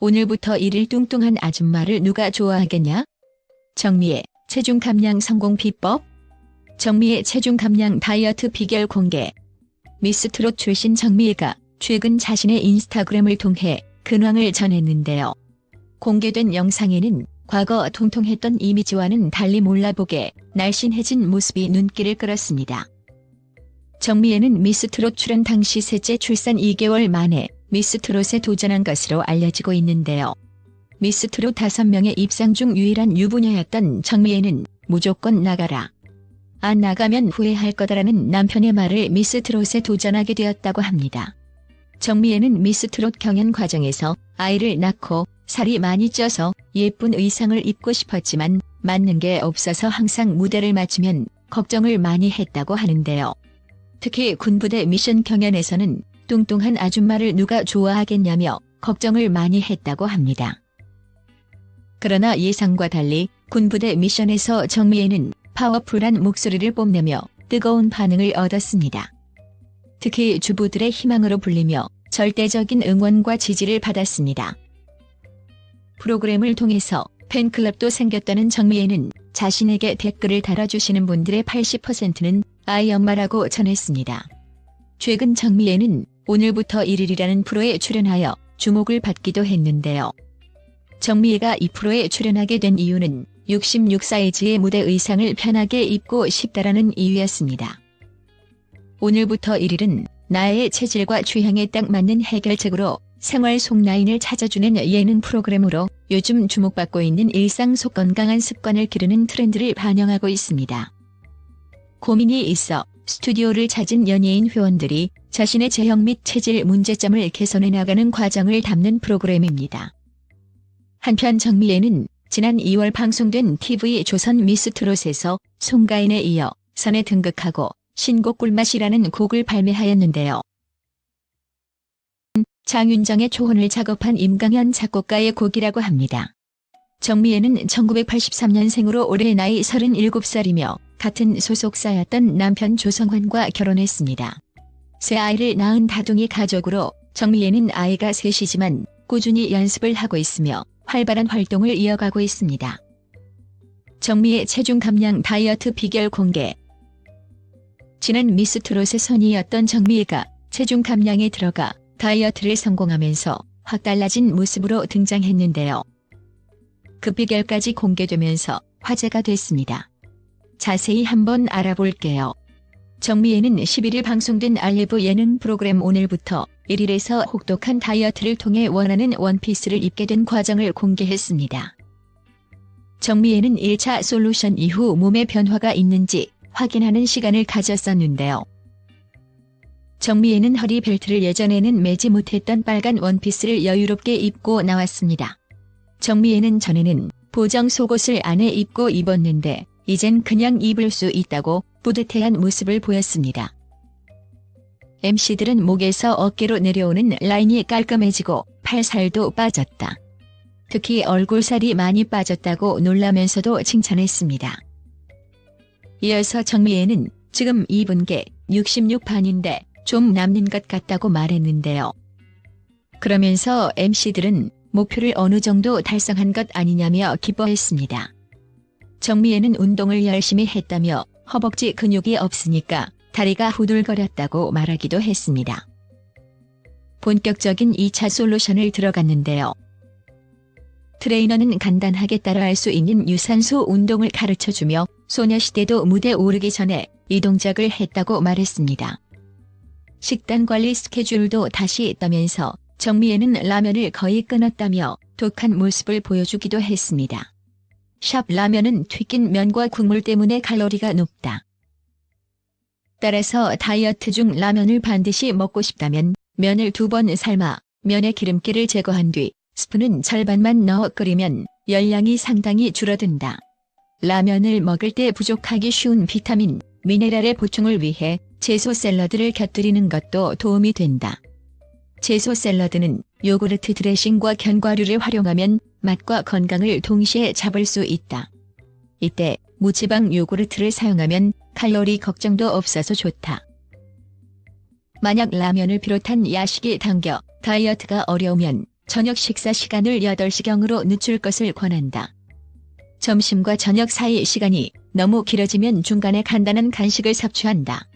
오늘부터 1일 뚱뚱한 아줌마를 누가 좋아하겠냐? 정미의 체중 감량 성공 비법? 정미의 체중 감량 다이어트 비결 공개. 미스트롯 출신 정미가 최근 자신의 인스타그램을 통해 근황을 전했는데요. 공개된 영상에는 과거 통통했던 이미지와는 달리 몰라보게 날씬해진 모습이 눈길을 끌었습니다. 정미애는 미스트롯 출연 당시 셋째 출산 2개월 만에 미스트롯에 도전한 것으로 알려지고 있는데요. 미스트롯 5명의 입상 중 유일한 유부녀였던 정미애는 무조건 나가라. 안 나가면 후회할 거다라는 남편의 말을 미스트롯에 도전하게 되었다고 합니다. 정미애는 미스트롯 경연 과정에서 아이를 낳고 살이 많이 쪄서 예쁜 의상을 입고 싶었지만 맞는 게 없어서 항상 무대를 마치면 걱정을 많이 했다고 하는데요. 특히 군부대 미션 경연에서는 뚱뚱한 아줌마를 누가 좋아하겠냐며 걱정을 많이 했다고 합니다. 그러나 예상과 달리 군부대 미션에서 정미애는 파워풀한 목소리를 뽐내며 뜨거운 반응을 얻었습니다. 특히 주부들의 희망으로 불리며 절대적인 응원과 지지를 받았습니다. 프로그램을 통해서 팬클럽도 생겼다는 정미애는 자신에게 댓글을 달아주시는 분들의 80%는 아이 엄마라고 전했습니다. 최근 정미애는 오늘부터 1일이라는 프로에 출연하여 주목을 받기도 했는데요. 정미애가 이 프로에 출연하게 된 이유는 66 사이즈의 무대 의상을 편하게 입고 싶다라는 이유였습니다. 오늘부터 1일은 나의 체질과 취향에 딱 맞는 해결책으로 생활 속 라인을 찾아주는 예능 프로그램으로 요즘 주목받고 있는 일상 속 건강한 습관을 기르는 트렌드를 반영하고 있습니다. 고민이 있어 스튜디오를 찾은 연예인 회원들이 자신의 체형 및 체질 문제점을 개선해 나가는 과정을 담는 프로그램입니다. 한편 정미애는 지난 2월 방송된 TV조선 미스트롯에서 송가인에 이어 선에 등극하고 신곡 꿀맛이라는 곡을 발매하였는데요. 장윤정의 초혼을 작업한 임강현 작곡가의 곡이라고 합니다. 정미애는 1983년생으로 올해 나이 37살이며 같은 소속사였던 남편 조성환과 결혼했습니다. 새 아이를 낳은 다둥이 가족으로 정미애는 아이가 셋이지만 꾸준히 연습을 하고 있으며 활발한 활동을 이어가고 있습니다. 정미의 체중 감량 다이어트 비결 공개. 지난 미스트롯의 선이었던 정미애가 체중 감량에 들어가 다이어트를 성공하면서 확 달라진 모습으로 등장했는데요. 그 비결까지 공개되면서 화제가 됐습니다. 자세히 한번 알아볼게요. 정미애는 11일 방송된 알리브 예능 프로그램 오늘부터 1일에서 혹독한 다이어트를 통해 원하는 원피스를 입게 된 과정을 공개했습니다. 정미애는 1차 솔루션 이후 몸에 변화가 있는지 확인하는 시간을 가졌었는데요. 정미애는 허리 벨트를 예전에는 매지 못했던 빨간 원피스를 여유롭게 입고 나왔습니다. 정미애는 전에는 보정 속옷을 안에 입고 입었는데 이젠 그냥 입을 수 있다고 뿌듯해한 모습을 보였습니다. MC들은 목에서 어깨로 내려오는 라인이 깔끔해지고 팔살도 빠졌다. 특히 얼굴살이 많이 빠졌다고 놀라면서도 칭찬했습니다. 이어서 정미애는 지금 입은 게 66반인데 좀 남는 것 같다고 말했는데요. 그러면서 MC들은 목표를 어느 정도 달성한 것 아니냐며 기뻐했습니다. 정미애는 운동을 열심히 했다며 허벅지 근육이 없으니까 다리가 후들거렸다고 말하기도 했습니다. 본격적인 2차 솔루션을 들어갔는데요. 트레이너는 간단하게 따라할 수 있는 유산소 운동을 가르쳐주며 소녀시대도 무대 오르기 전에 이 동작을 했다고 말했습니다. 식단 관리 스케줄도 다시 했다면서 정미애는 라면을 거의 끊었다며 독한 모습을 보여주기도 했습니다. 샵 라면은 튀긴 면과 국물 때문에 칼로리가 높다. 따라서 다이어트 중 라면을 반드시 먹고 싶다면 면을 2번 삶아 면의 기름기를 제거한 뒤 스푼은 절반만 넣어 끓이면 열량이 상당히 줄어든다. 라면을 먹을 때 부족하기 쉬운 비타민, 미네랄의 보충을 위해 채소 샐러드를 곁들이는 것도 도움이 된다. 채소 샐러드는 요구르트 드레싱과 견과류를 활용하면 맛과 건강을 동시에 잡을 수 있다. 이때 무지방 요구르트를 사용하면 칼로리 걱정도 없어서 좋다. 만약 라면을 비롯한 야식이 당겨 다이어트가 어려우면 저녁 식사 시간을 8시경으로 늦출 것을 권한다. 점심과 저녁 사이 시간이 너무 길어지면 중간에 간단한 간식을 섭취한다.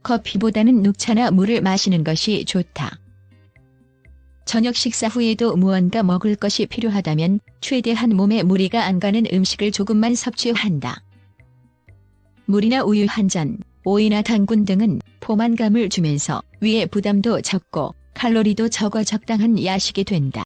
커피보다는 녹차나 물을 마시는 것이 좋다. 저녁 식사 후에도 무언가 먹을 것이 필요하다면 최대한 몸에 무리가 안 가는 음식을 조금만 섭취한다. 물이나 우유 한 잔, 오이나 당근 등은 포만감을 주면서 위에 부담도 적고 칼로리도 적어 적당한 야식이 된다.